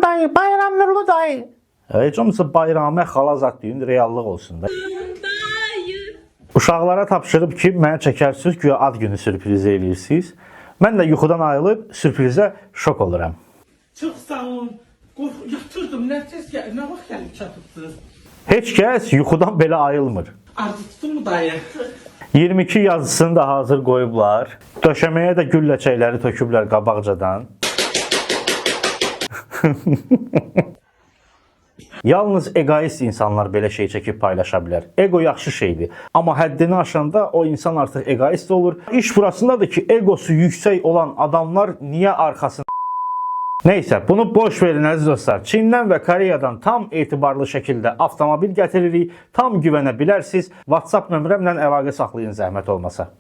bayram dayı, bayram nurlu dayı. Heç olmasa bayramə xala zat deyin, reallıq olsun da. Uşaqlara tapşırıb ki, mənə çəkərsiniz, güya ad günü sürpriz eləyirsiniz. Mən də yuxudan ayılıb sürprizə şok oluram. Çox sağ olun. Yatırdım, nə vaxt gəlib çatıbsınız? Heç kəs yuxudan belə ayılmır. Arzu tutun mu dayı? 22 yazısını da hazır qoyublar. Döşəməyə də gül ləçəkləri töküblər qabaqcadan. Yalnız egoist insanlar belə şey çəkib paylaşa bilər. Ego yaxşı şeydir. Amma həddini aşanda o insan artıq egoist olur. İş burasındadır ki, egosu yüksək olan adamlar niyə arxasını... Neysə, bunu boş verin əziz dostlar. Çindən və Koreyadan tam etibarlı şəkildə avtomobil gətiririk. Tam güvənə bilərsiniz. WhatsApp nömrəmlə əlaqə saxlayın zəhmət olmasa.